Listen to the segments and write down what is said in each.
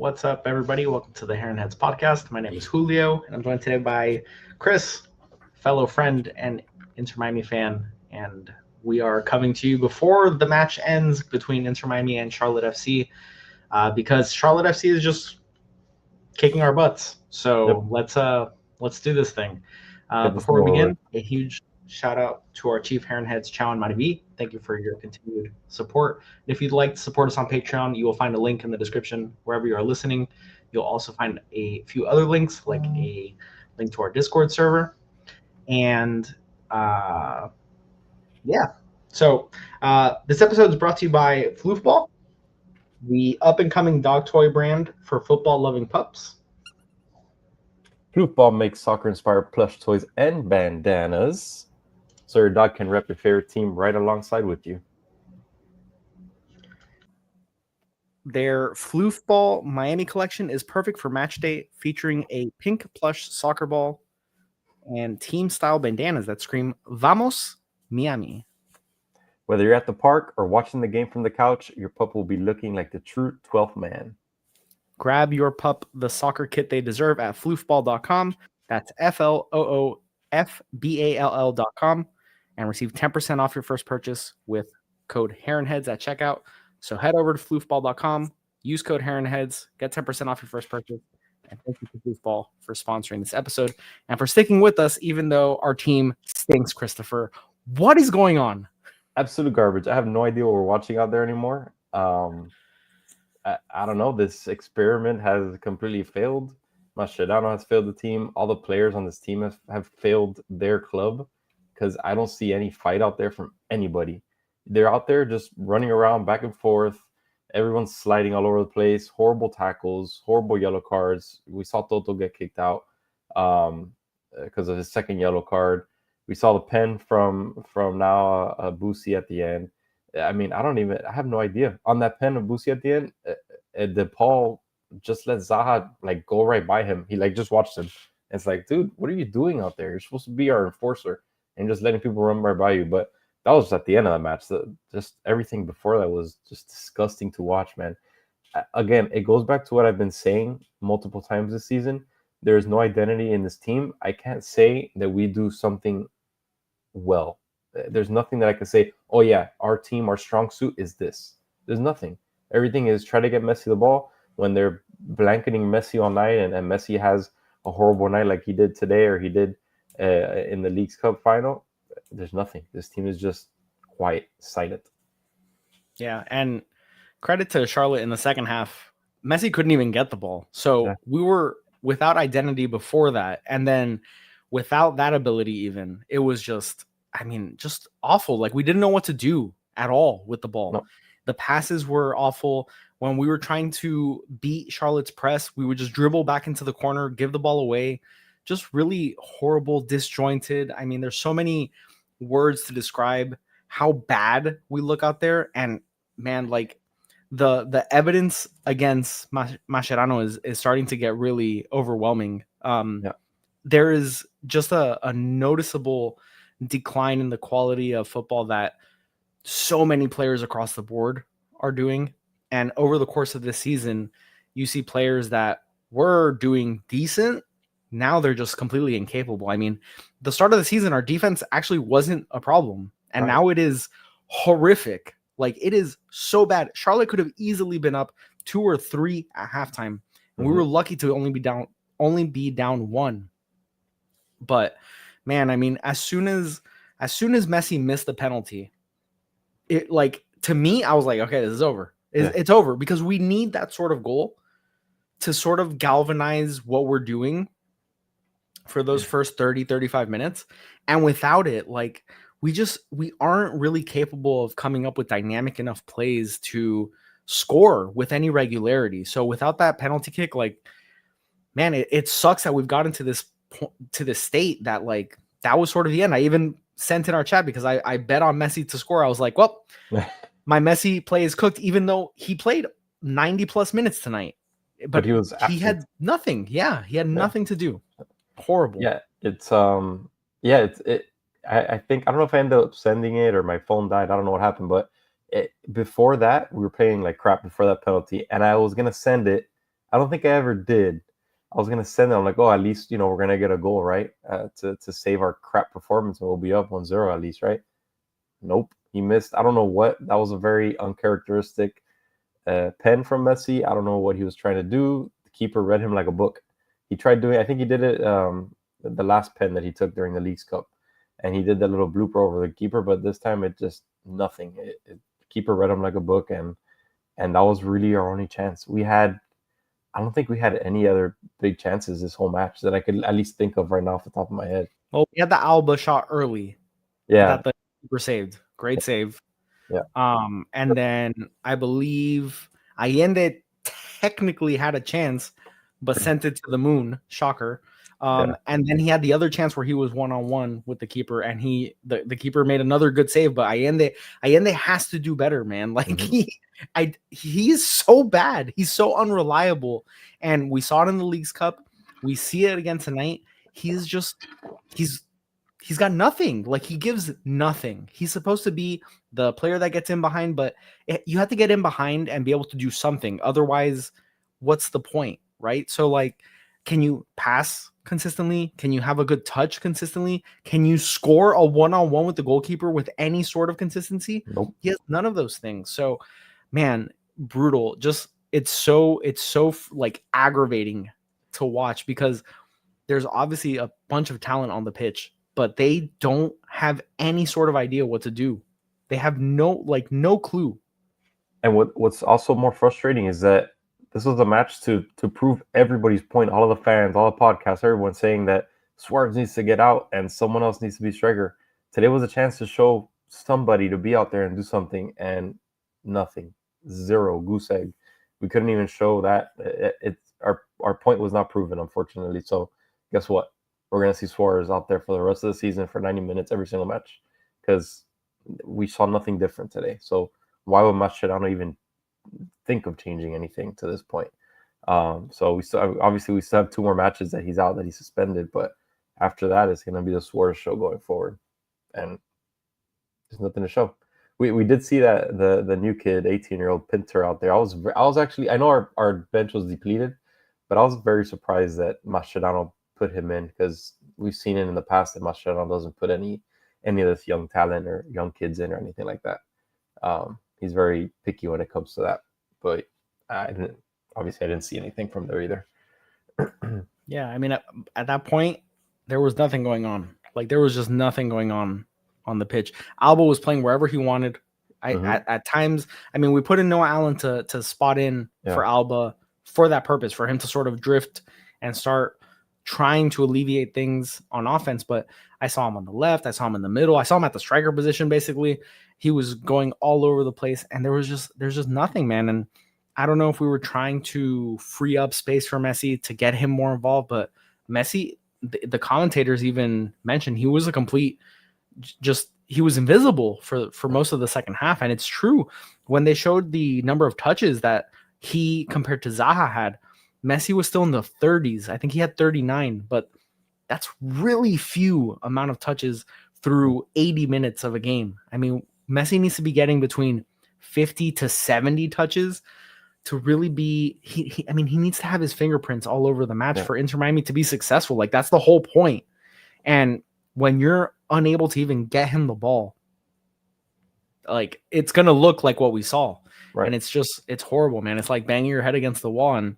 What's up, everybody? Welcome to the Heron Heads podcast. My name is Julio, and I'm joined today by Chris, fellow friend and Inter Miami fan. And we are coming to you before the match ends between Inter Miami and Charlotte FC, because Charlotte FC is just kicking our butts. So let's do this thing. Before we begin, a huge shout out to our chief Heron Heads, Chow and Marivi. Thank you for your continued support. And if you'd like to support us on Patreon, you will find a link in the description wherever you are listening. You'll also find a few other links, like a link to our Discord server. And So this episode is brought to you by Floofball, the up-and-coming dog toy brand for football-loving pups. Floofball makes soccer-inspired plush toys and bandanas, so your dog can rep your favorite team right alongside with you. Their Floofball Miami collection is perfect for match day, featuring a pink plush soccer ball and team-style bandanas that scream "Vamos Miami." Whether you're at the park or watching the game from the couch, your pup will be looking like the true 12th man. Grab your pup the soccer kit they deserve at floofball.com. That's FLOOFBALL.com, and receive 10% off your first purchase with code HeronHeads at checkout. So head over to floofball.com, use code HeronHeads, get 10% off your first purchase. And thank you to Floofball for sponsoring this episode and for sticking with us, even though our team stinks, Christopher. What is going on? Absolute garbage. I have no idea what we're watching out there anymore. I don't know. This experiment has completely failed. Mascherano has failed the team. All the players on this team have failed their club, because I don't see any fight out there from anybody. They're out there just running around back and forth. Everyone's sliding all over the place. Horrible tackles, horrible yellow cards. We saw Toto get kicked out because of his second yellow card. We saw the pen from now Busi at the end. I mean, I have no idea. On that pen of Busi at the end, DePaul just let Zaha go right by him. He just watched him. It's like, dude, what are you doing out there? You're supposed to be our enforcer and just letting people run right by you. But that was at the end of the match. Just everything before that was just disgusting to watch, man. Again, it goes back to what I've been saying multiple times this season. There's no identity in this team. I can't say that we do something well. There's nothing that I can say, oh yeah, our team, our strong suit is this. There's nothing. Everything is try to get Messi the ball. When they're blanketing Messi all night and Messi has a horrible night like he did today or he did in the Leagues Cup final, there's nothing. This team is just quiet, silent. Yeah, and credit to Charlotte in the second half. Messi couldn't even get the ball. So we were without identity before that. And then without that ability even, it was just awful. We didn't know what to do at all with the ball. No. The passes were awful. When we were trying to beat Charlotte's press, we would just dribble back into the corner, give the ball away. Just really horrible, disjointed. I mean, there's so many words to describe how bad we look out there. And man, the evidence against Mascherano is starting to get really overwhelming. There is just a noticeable decline in the quality of football that so many players across the board are doing. And over the course of this season, you see players that were doing decent. Now they're just completely incapable. I mean, the start of the season, our defense actually wasn't a problem. And now it is horrific. It is so bad. Charlotte could have easily been up 2 or 3 at halftime. And we were lucky to only be down 1. But man, I mean, as soon as Messi missed the penalty, it to me, I was like, okay, this is over. It's over, because we need that sort of goal to sort of galvanize what we're doing for those first 30, 35 minutes. And without it, we aren't really capable of coming up with dynamic enough plays to score with any regularity. So without that penalty kick, man, it sucks that we've gotten to this state that that was sort of the end. I even sent in our chat because I bet on Messi to score. I was like, well, my Messi play is cooked, even though he played 90 plus minutes tonight. But he had nothing. Yeah, he had nothing to do. Horrible. Yeah, I think, I don't know if I ended up sending it or my phone died. I don't know what happened, but before that, we were playing like crap before that penalty, and I was gonna send it I don't think I ever did. I was gonna send them like, oh, at least we're gonna get a goal, right? To save our crap performance, and we'll be up 1-0 at least, right? Nope, he missed. I don't know what. That was a very uncharacteristic pen from Messi. I don't know what he was trying to do. The keeper read him like a book. He tried doing. I think he did it the last pen that he took during the Leagues Cup, and he did that little blooper over the keeper. But this time, it just nothing. Keeper read him like a book, and that was really our only chance. I don't think we had any other big chances this whole match that I could at least think of right now off the top of my head. Well, we had the Alba shot early. Yeah. That the keeper saved. Great save. Yeah. And then I believe Allende technically had a chance, but sent it to the moon. Shocker. And then he had the other chance where he was 1-on-1 with the keeper, and the keeper made another good save. But Allende has to do better, man. Like he is so bad. He's so unreliable. And we saw it in the Leagues Cup. We see it again tonight. He's got nothing. Like, he gives nothing. He's supposed to be the player that gets in behind, but you have to get in behind and be able to do something. Otherwise, what's the point, right? So, like, can you pass consistently? Can you have a good touch consistently? Can you score a 1-on-1 with the goalkeeper with any sort of consistency? Nope. He has none of those things. So, man, brutal. Just it's so like aggravating to watch, because there's obviously a bunch of talent on the pitch, but they don't have any sort of idea what to do. They have no clue. And what's also more frustrating is that this was a match to prove everybody's point, all of the fans, all the podcasts, everyone saying that Suarez needs to get out and someone else needs to be striker. Today was a chance to show somebody to be out there and do something, and nothing. Zero. Goose egg. We couldn't even show that. Our point was not proven, unfortunately. So guess what? We're going to see Suarez out there for the rest of the season for 90 minutes every single match, because we saw nothing different today. So why would Mascherano even think of changing anything to this point? So we still have 2 more matches that he's out, that he's suspended, but after that, it's going to be the Suarez show going forward, and there's nothing to show. We did see that the new kid, 18-year-old Pinter out there. I was actually, I know our bench was depleted, but I was very surprised that Mascherano put him in, because we've seen it in the past that Mascherano doesn't put any of this young talent or young kids in or anything like that. He's very picky when it comes to that. But I didn't see anything from there either. Yeah, I mean, at that point, there was nothing going on. Like, there was just nothing going on the pitch. Alba was playing wherever he wanted. At times, I mean, we put in Noah Allen to spot in for Alba for that purpose, for him to sort of drift and start trying to alleviate things on offense. But I saw him on the left. I saw him in the middle. I saw him at the striker position, basically. He was going all over the place, and there's just nothing, man. And I don't know if we were trying to free up space for Messi to get him more involved, but Messi, the commentators even mentioned he was a complete, he was invisible for most of the second half. And it's true. When they showed the number of touches that he compared to Zaha had, Messi was still in the 30s. I think he had 39, but that's really few amount of touches through 80 minutes of a game. I mean, Messi needs to be getting between 50 to 70 touches to really be, he needs to have his fingerprints all over the match for Inter Miami to be successful. Like, that's the whole point. And when you're unable to even get him the ball, like, it's going to look like what we saw. Right. And it's horrible, man. It's like banging your head against the wall. And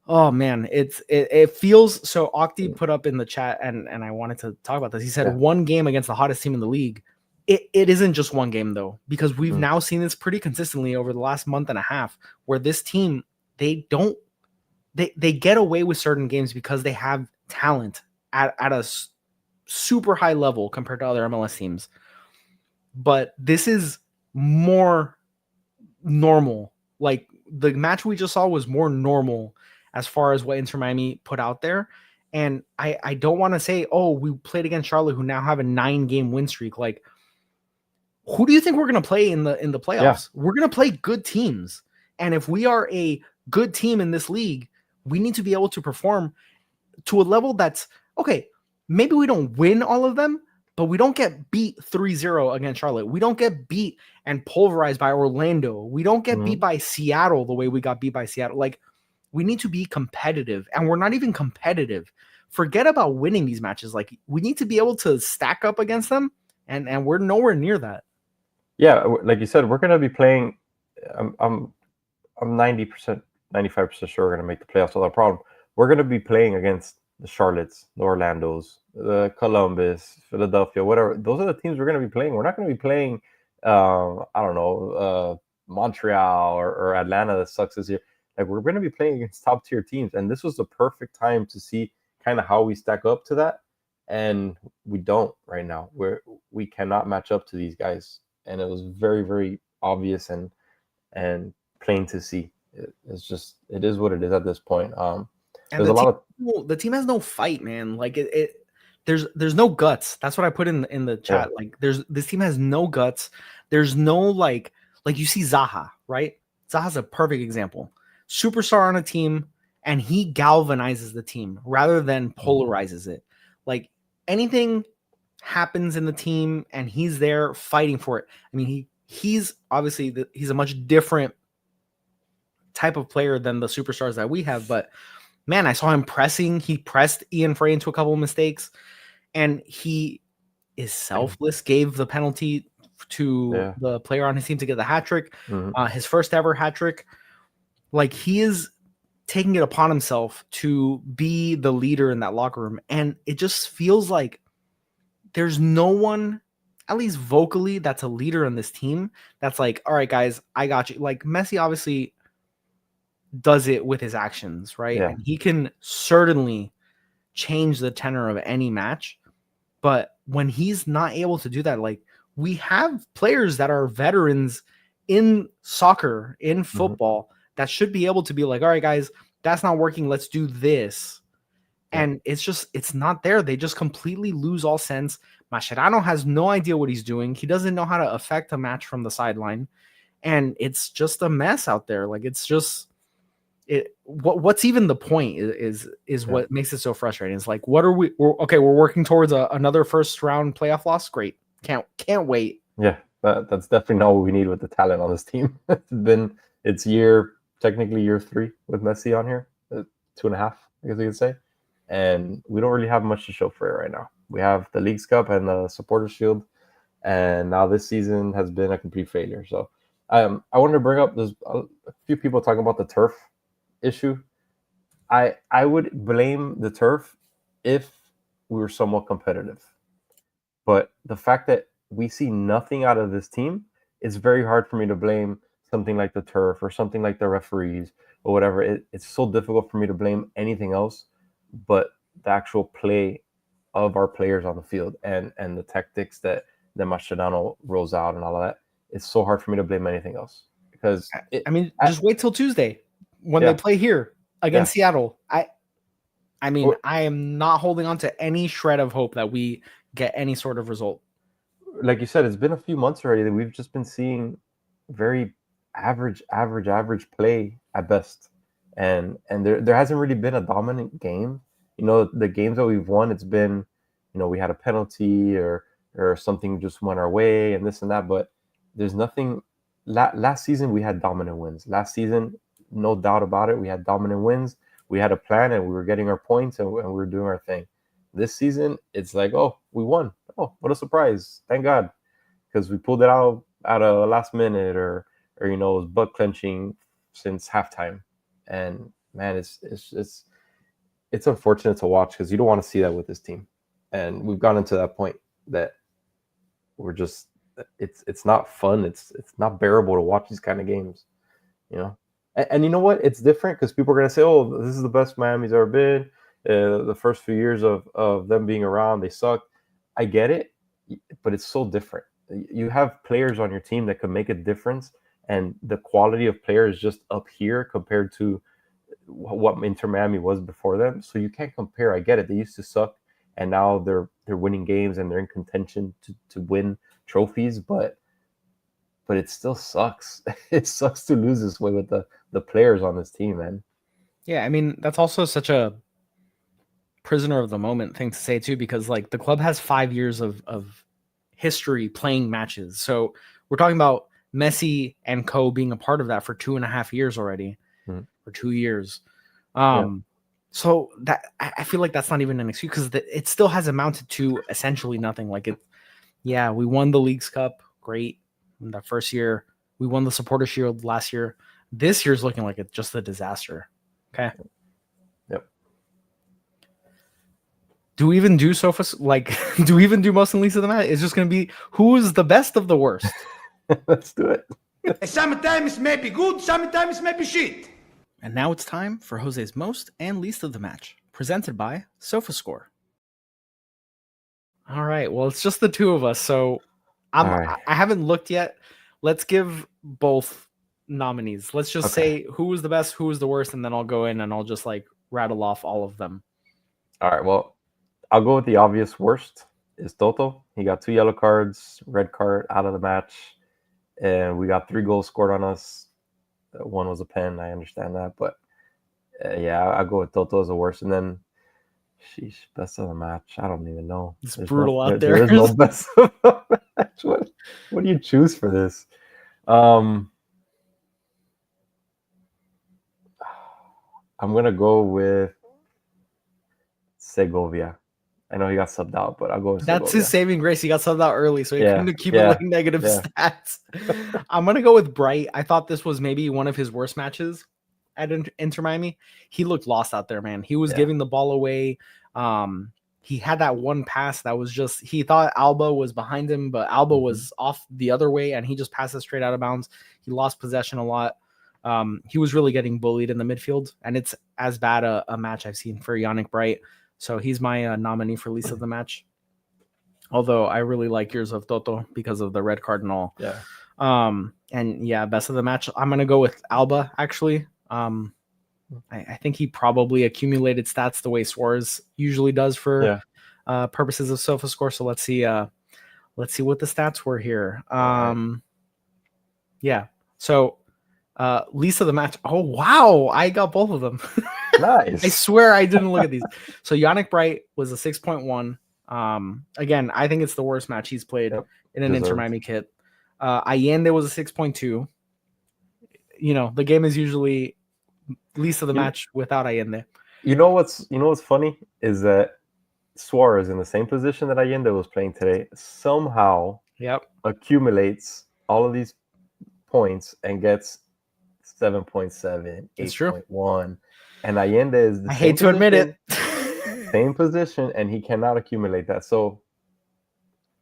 oh man, it feels so. Octi put up in the chat, and I wanted to talk about this. He said one game against the hottest team in the league. It isn't just one game, though, because we've now seen this pretty consistently over the last month and a half, where this team, they get away with certain games because they have talent at a super high level compared to other MLS teams. But this is more normal. Like, the match we just saw was more normal as far as what Inter Miami put out there. And I don't want to say, oh, we played against Charlotte, who now have a 9-game win streak. Like, who do you think we're going to play in the playoffs? Yeah. We're going to play good teams. And if we are a good team in this league, we need to be able to perform to a level that's, okay, maybe we don't win all of them, but we don't get beat 3-0 against Charlotte. We don't get beat and pulverized by Orlando. We don't get beat by Seattle the way we got beat by Seattle. Like, We need to be competitive, and we're not even competitive. Forget about winning these matches. Like, we need to be able to stack up against them, and we're nowhere near that. Yeah, like you said, we're going to be playing. I'm 90%, 95% sure we're going to make the playoffs without a problem. We're going to be playing against the Charlottes, the Orlandos, the Columbus, Philadelphia, whatever. Those are the teams we're going to be playing. We're not going to be playing, I don't know, Montreal or Atlanta that sucks this year. Like, we're going to be playing against top tier teams, and this was the perfect time to see kind of how we stack up to that. And we don't right now. We cannot match up to these guys, and it was very, very obvious and plain to see. It is what it is at this point. And the team has no fight, man. Like, there's no guts. That's what I put in the chat. Yeah. Like, this team has no guts. There's no like you see Zaha, right? Zaha's a perfect example. Superstar on a team, and he galvanizes the team rather than polarizes it. Like, anything happens in the team, and he's there fighting for it. I mean, he's obviously he's a much different type of player than the superstars that we have, but man, I saw him pressing. He pressed Ian Frey into a couple of mistakes, and he is selfless. Gave the penalty to the player on his team to get the hat trick, his first ever hat trick. Like, he is taking it upon himself to be the leader in that locker room, and it just feels like there's no one, at least vocally, that's a leader in this team that's like, all right, guys, I got you. Like, Messi obviously does it with his actions, right? Yeah. And he can certainly change the tenor of any match. But when he's not able to do that, like, we have players that are veterans in soccer, in football, that should be able to be like, all right, guys, that's not working. Let's do this. Yeah. And it's not there. They just completely lose all sense. Mascherano has no idea what he's doing. He doesn't know how to affect a match from the sideline. And it's just a mess out there. Like, it's just, what's even the point is what makes it so frustrating. It's like, what are we're working towards another first round playoff loss. Great. Can't wait. Yeah, that's definitely not what we need with the talent on this team. It's technically year 3 with Messi on here, 2.5, I guess you could say. And we don't really have much to show for it right now. We have the Leagues Cup and the Supporters Shield, and now this season has been a complete failure. So I wanted to bring up, there's a few people talking about the turf issue. I would blame the turf if we were somewhat competitive. But the fact that we see nothing out of this team, it's very hard for me to blame something like the turf or something like the referees or whatever. It's so difficult for me to blame anything else but the actual play of our players on the field and the tactics that Mascherano rolls out and all of that. It's so hard for me to blame anything else because just wait till Tuesday when they play here against Seattle. I am not holding on to any shred of hope that we get any sort of result. Like you said, it's been a few months already that we've just been seeing very average play at best. And there hasn't really been a dominant game. You know, the games that we've won, it's been, you know, we had a penalty or something just went our way and this and that. But there's nothing. Last season, we had dominant wins. Last season, no doubt about it, we had dominant wins. We had a plan and we were getting our points and we were doing our thing. This season, it's like, oh, we won. Oh, what a surprise. Thank God. Because we pulled it out at a last minute or you know, it was butt clenching since halftime. And man, it's unfortunate to watch because you don't want to see that with this team. And we've gotten to that point that we're just, it's not fun. It's not bearable to watch these kind of games, you know? And you know what? It's different because people are going to say, oh, this is the best Miami's ever been. The first few years of them being around, they sucked. I get it, but it's so different. You have players on your team that can make a difference, and the quality of players just up here compared to what Inter Miami was before them. So you can't compare. I get it. They used to suck, and now they're winning games and they're in contention to win trophies, but it still sucks. It sucks to lose this way with the players on this team, man. Yeah, I mean, that's also such a prisoner of the moment thing to say too, because like the club has 5 years of history playing matches. So we're talking about Messi and co being a part of that for 2.5 years already, for 2 years. So that I feel like that's not even an excuse because it still has amounted to essentially nothing. Like we won the Leagues Cup, great. In that first year, we won the Supporter Shield last year. This year's looking like it's just a disaster. Okay. Yep. Do we even do do we even do most and least of the match? It's just going to be who's the best of the worst. Let's do it. Sometimes may be good, sometimes may be shit. And now it's time for Jose's most and least of the match, presented by SofaScore. All right. Well, it's just the two of us, so I haven't looked yet. Let's give both nominees. Let's just say who was the best, who was the worst, and then I'll go in and I'll just rattle off all of them. All right. Well, I'll go with the obvious worst is Toto. He got 2 yellow cards, red card out of the match, and we got 3 goals scored on us. 1 was a pen. I understand that, but I'll go with Toto as the worst. And then, sheesh, best of the match. I don't even know. It's brutal out there. There is no best of the match. What do you choose for this? I'm gonna go with Segovia. I know he got subbed out, but I'll go with That's Segovia. his saving grace. He got subbed out early, so he couldn't accumulate negative stats. I'm going to go with Bright. I thought this was maybe one of his worst matches at Inter Miami. He looked lost out there, man. He was giving the ball away. He had that one pass that was just, he thought Alba was behind him, but Alba was off the other way, and he just passed it straight out of bounds. He lost possession a lot. He was really getting bullied in the midfield, and it's as bad a match I've seen for Yannick Bright. So he's my nominee for least of the match. Although I really like yours of Toto because of the red card and all. Yeah. Best of the match. I'm going to go with Alba, actually. I think he probably accumulated stats the way Suarez usually does for purposes of SofaScore. So let's see what the stats were here. So least of the match. Oh, wow. I got both of them. Nice. I swear I didn't look at these. So Yannick Bright was a 6.1. Again, I think it's the worst match he's played in an Inter Miami kit. Allende was a 6.2. You know, the game is usually least of the match without Allende. You know what's funny is that Suarez, in the same position that Allende was playing today, somehow accumulates all of these points and gets 7.7, 8.1. And Allende is I hate to admit it. Same position, and he cannot accumulate that. So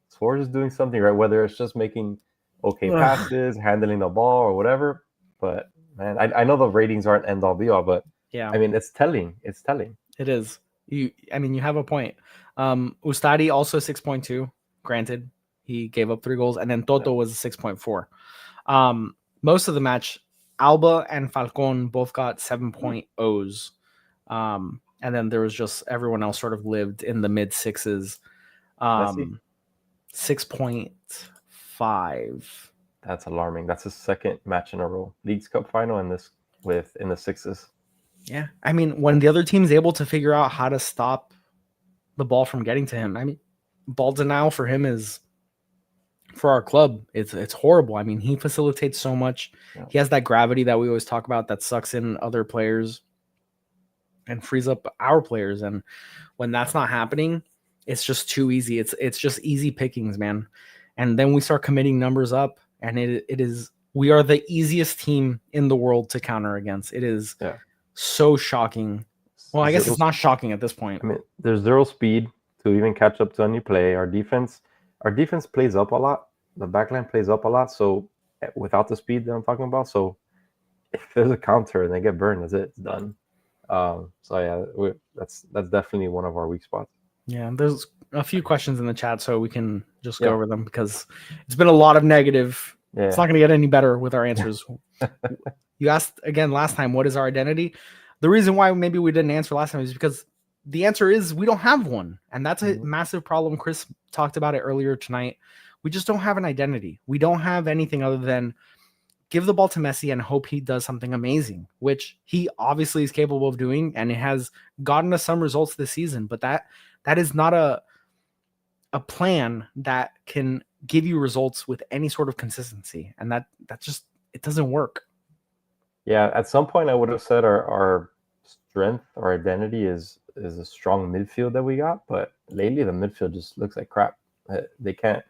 Suarez is doing something right, whether it's just making passes, handling the ball, or whatever. But man, I know the ratings aren't end all be all, but I mean it's telling. It's telling. It is. You have a point. Ustadi also 6.2. Granted, he gave up 3 goals, and then Toto was a 6.4. Most of the match, Alba and Falcon both got 7.0s. And then there was just everyone else sort of lived in the mid 6s. 6.5. That's alarming. That's his second match in a row. Leagues Cup final and this in the 6s. Yeah. I mean, when the other team's able to figure out how to stop the ball from getting to him, I mean, ball denial for him is, for our club, it's horrible. I mean, he facilitates so much. Yeah. He has that gravity that we always talk about that sucks in other players and frees up our players. And when that's not happening, it's just too easy. It's just easy pickings, man. And then we start committing numbers up, and we are the easiest team in the world to counter against. It is so shocking. Well, I guess it's not shocking at this point. I mean, there's zero speed to even catch up to any play. Our defense plays up a lot. The backline plays up a lot. So without the speed that I'm talking about, so if there's a counter and they get burned, that's it. It's done. That's definitely one of our weak spots. Yeah, there's a few questions in the chat, so we can just go over them because it's been a lot of negative. Yeah. It's not going to get any better with our answers. You asked again last time, what is our identity? The reason why maybe we didn't answer last time is because the answer is we don't have one. And that's a massive problem. Chris talked about it earlier tonight. We just don't have an identity. We don't have anything other than give the ball to Messi and hope he does something amazing, which he obviously is capable of doing. And it has gotten us some results this season, but that is not a plan that can give you results with any sort of consistency. And that just, it doesn't work. Yeah. At some point I would have said our strength or identity is a strong midfield that we got, but lately the midfield just looks like crap. They can't.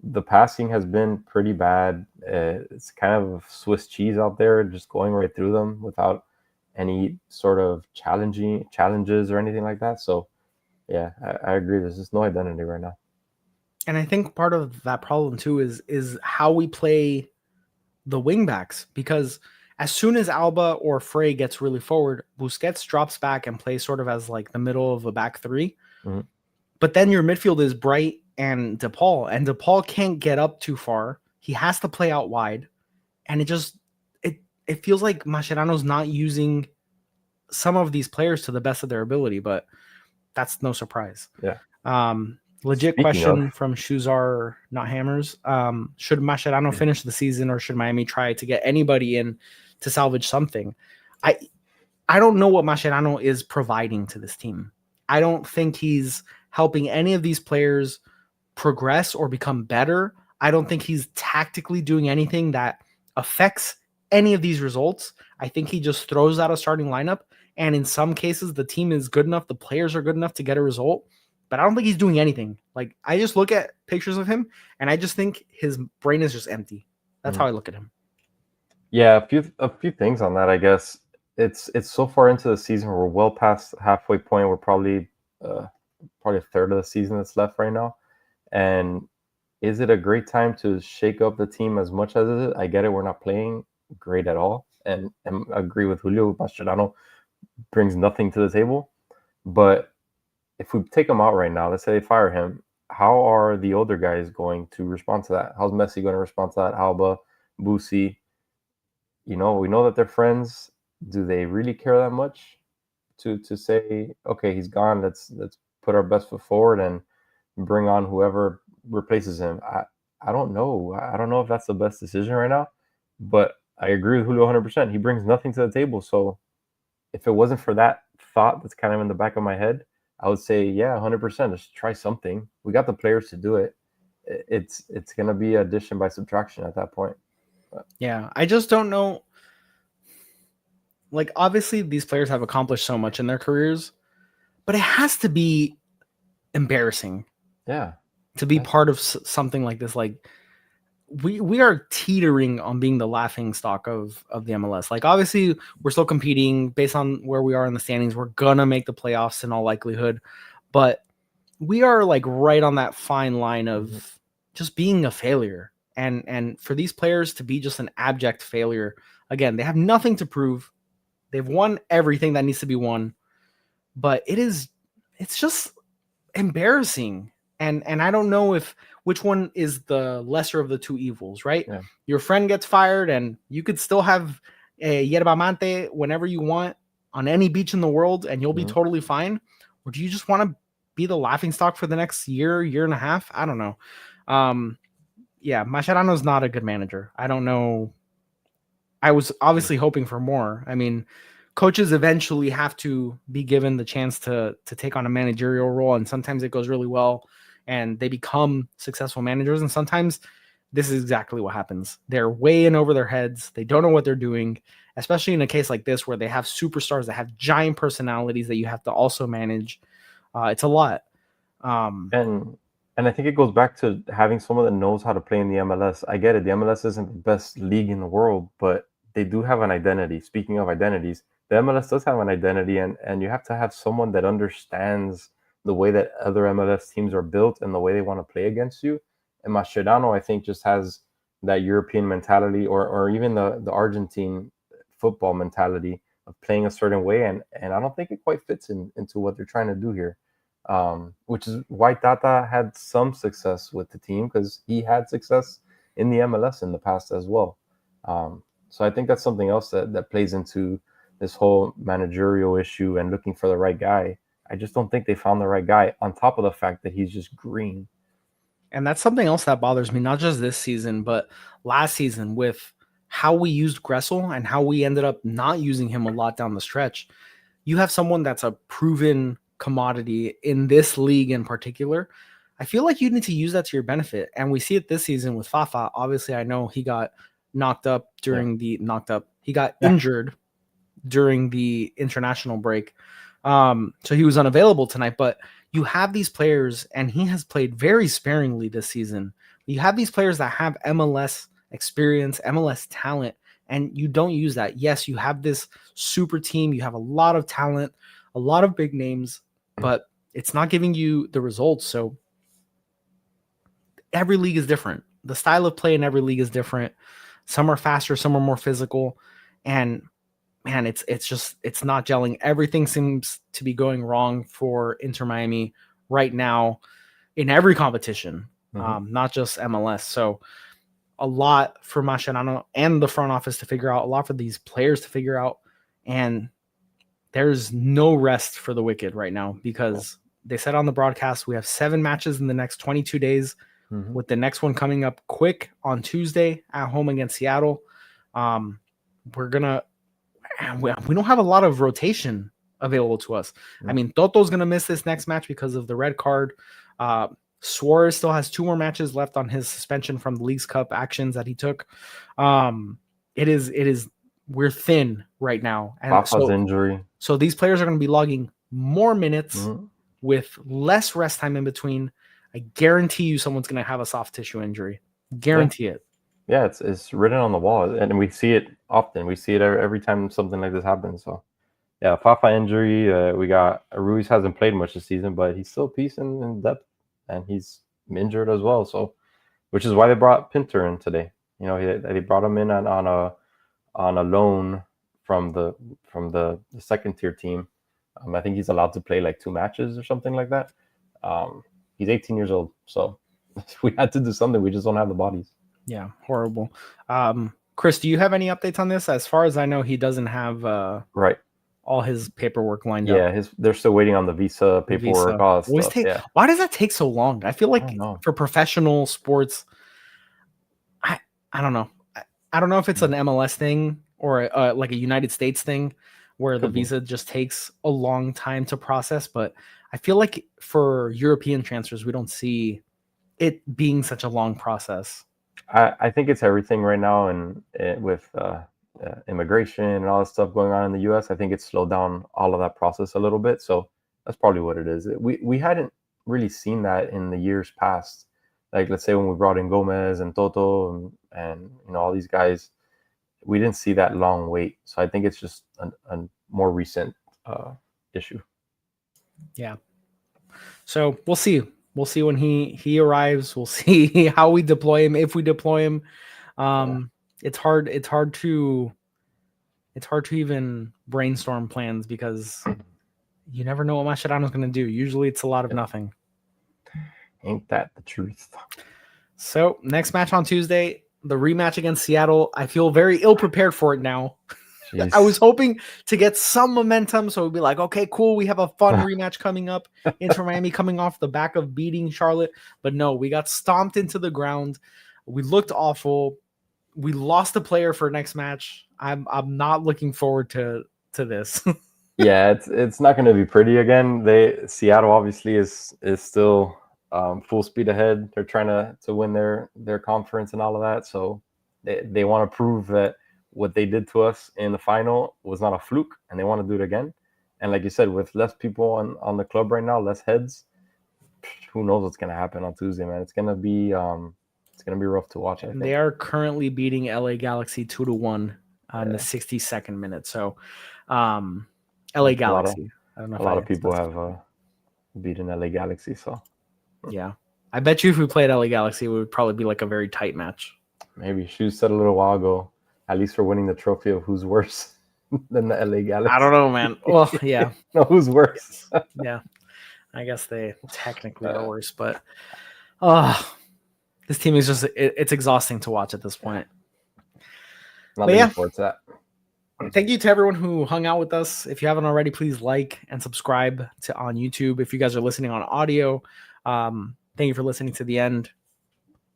The passing has been pretty bad. It's kind of Swiss cheese out there, just going right through them without any sort of challenges or anything like that. So, yeah, I agree. There's just no identity right now. And I think part of that problem too is how we play the wingbacks, because as soon as Alba or Frey gets really forward, Busquets drops back and plays sort of as like the middle of a back three. Mm-hmm. But then your midfield is Bright and DePaul can't get up too far. He has to play out wide. And it feels like Mascherano's not using some of these players to the best of their ability, but that's no surprise. Yeah. Legit Speaking question of, from Shoes Are Not Hammers. Should Mascherano finish the season, or should Miami try to get anybody in to salvage something? I don't know what Mascherano is providing to this team. I don't think he's helping any of these players progress or become better. I don't think he's tactically doing anything that affects any of these results. I think he just throws out a starting lineup, and in some cases the team is good enough, the players are good enough to get a result, but I don't think he's doing anything. Like, I just look at pictures of him and I just think his brain is just empty. That's how I look at him. Yeah, a few things on that, I guess. It's so far into the season, we're well past halfway point. We're probably a third of the season that's left right now. And is it a great time to shake up the team as much as it is? I get it, we're not playing great at all. And I agree with Julio. Mascherano brings nothing to the table. But if we take him out right now, let's say they fire him, how are the older guys going to respond to that? How's Messi going to respond to that? Alba, Busi, we know that they're friends. Do they really care that much to say, okay, he's gone, let's put our best foot forward and bring on whoever replaces him? I don't know. I don't know if that's the best decision right now, but I agree with Julio 100%. He brings nothing to the table. So if it wasn't for that thought that's kind of in the back of my head, I would say, yeah, 100%. Let's try something. We got the players to do it. It's going to be addition by subtraction at that point. But. Yeah, I just don't know. Like, obviously, these players have accomplished so much in their careers, but it has to be embarrassing. Yeah. To be part of something like this. Like, we are teetering on being the laughing stock of the MLS. Like, obviously, we're still competing based on where we are in the standings. We're gonna make the playoffs in all likelihood, but we are like right on that fine line of just being a failure. And for these players to be just an abject failure, again, they have nothing to prove. They've won everything that needs to be won, but it's just embarrassing. And I don't know which one is the lesser of the two evils, right? Yeah. Your friend gets fired and you could still have a yerba mate whenever you want on any beach in the world and you'll be totally fine. Or do you just want to be the laughingstock for the next year and a half? I don't know. Yeah, Mascherano's not a good manager. I don't know. I was obviously hoping for more. I mean, coaches eventually have to be given the chance to take on a managerial role, and sometimes it goes really well and they become successful managers, and sometimes this is exactly what happens. They're way in over their heads. They don't know what they're doing, especially in a case like this where they have superstars that have giant personalities that you have to also manage. It's a lot. And I think it goes back to having someone that knows how to play in the MLS. I get it. The MLS isn't the best league in the world, but they do have an identity. Speaking of identities, the MLS does have an identity, and you have to have someone that understands the way that other MLS teams are built and the way they want to play against you. And Mascherano, I think, just has that European mentality or even the Argentine football mentality of playing a certain way. And I don't think it quite fits into what they're trying to do here. Which is why Tata had some success with the team, because he had success in the MLS in the past as well. So I think that's something else that plays into this whole managerial issue and looking for the right guy. I just don't think they found the right guy, on top of the fact that he's just green. And that's something else that bothers me, not just this season, but last season with how we used Gressel and how we ended up not using him a lot down the stretch. You have someone that's a proven commodity in this league in particular. I feel like you need to use that to your benefit. And we see it this season with Fafa. Obviously, I know he got injured during the international break. So he was unavailable tonight, but you have these players, and he has played very sparingly this season. You have these players that have MLS experience, MLS talent, and you don't use that. Yes, you have this super team. You have a lot of talent, a lot of big names, but it's not giving you the results. So every league is different. The style of play in every league is different. Some are faster, some are more physical, and man, it's not gelling. Everything seems to be going wrong for Inter Miami right now in every competition, not just MLS. So a lot for Mascherano and the front office to figure out, a lot for these players to figure out, and there's no rest for the Wicked right now because they said on the broadcast we have 7 matches in the next 22 days, with the next one coming up quick on Tuesday at home against Seattle. We don't have a lot of rotation available to us. I mean, Toto's going to miss this next match because of the red card. Suarez still has 2 more matches left on his suspension from the Leagues Cup actions that he took. We're thin right now. And Rafa's injury. So these players are going to be logging more minutes with less rest time in between. I guarantee you someone's going to have a soft tissue injury. Guarantee it. Yeah, it's written on the wall, and we see it often. We see it every time something like this happens. So, yeah, Fafa injury. We got Ruiz hasn't played much this season, but he's still a piece in depth, and he's injured as well. So, which is why they brought Pinter in today. You know, they brought him in on a loan from the second tier team. I think he's allowed to play like 2 matches or something like that. He's 18 years old, so we had to do something. We just don't have the bodies. Yeah, horrible. Chris, do you have any updates on this? As far as I know, he doesn't have all his paperwork lined up. Yeah, they're still waiting on the visa paperwork. All that stuff. Why does that take so long? I feel like for professional sports, I don't know. I don't know if it's an MLS thing or like a United States thing where the visa just takes a long time to process. But I feel like for European transfers, we don't see it being such a long process. I think it's everything right now, and with immigration and all that stuff going on in the U.S., I think it's slowed down all of that process a little bit. So that's probably what it is. We hadn't really seen that in the years past. Like, let's say when we brought in Gomez and Toto and you know all these guys, we didn't see that long wait. So I think it's just a more recent issue. Yeah. So we'll see. We'll see when he arrives. We'll see how we deploy him, if we deploy him. It's hard to even brainstorm plans because you never know what Mascherano's going to do. Usually it's a lot of nothing. Ain't that the truth? So next match on Tuesday, the rematch against Seattle. I feel very ill prepared for it now. Jeez. I was hoping to get some momentum, so it'd be like, okay, cool, we have a fun rematch coming up. Inter Miami coming off the back of beating Charlotte, but no, we got stomped into the ground. We looked awful. We lost a player for next match. I'm not looking forward to this. Yeah, it's not going to be pretty again. Seattle obviously is still full speed ahead. They're trying to win their conference and all of that, so they want to prove that what they did to us in the final was not a fluke, and they want to do it again. And like you said, with less people on the club right now, less heads, who knows what's going to happen on Tuesday, man. It's going to be rough to watch. I think. They are currently beating LA Galaxy 2-1 in the 62nd minute. So LA Galaxy. I don't know. A lot of people have beaten LA Galaxy, so yeah. I bet you if we played LA Galaxy, it would probably be like a very tight match. Maybe. Shoes said a little while ago, at least for winning the trophy of who's worse than the LA Galaxy. I don't know, man. Well, yeah. No, who's worse? Yeah. I guess they technically are worse, but this team is just it's exhausting to watch at this point. Not looking forward to that. Thank you to everyone who hung out with us. If you haven't already, please like and subscribe on YouTube. If you guys are listening on audio, thank you for listening to the end.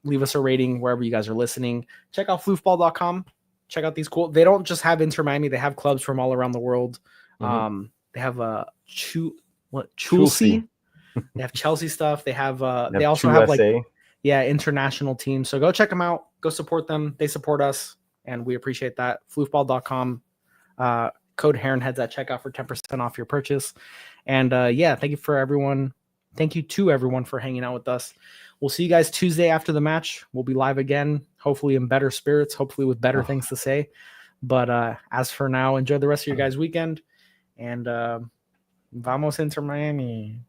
Leave us a rating wherever you guys are listening. Check out floofball.com. Check out these cool. They don't just have Inter Miami. They have clubs from all around the world. They have Chelsea. They have Chelsea stuff. They have. They also have like international teams. So go check them out. Go support them. They support us, and we appreciate that. Floofball.com. code Heron Heads at checkout for 10% off your purchase. And thank you to everyone for hanging out with us. We'll see you guys Tuesday after the match. We'll be live again, hopefully in better spirits, hopefully with better things to say. But as for now, enjoy the rest of your guys' weekend. And vamos Inter Miami.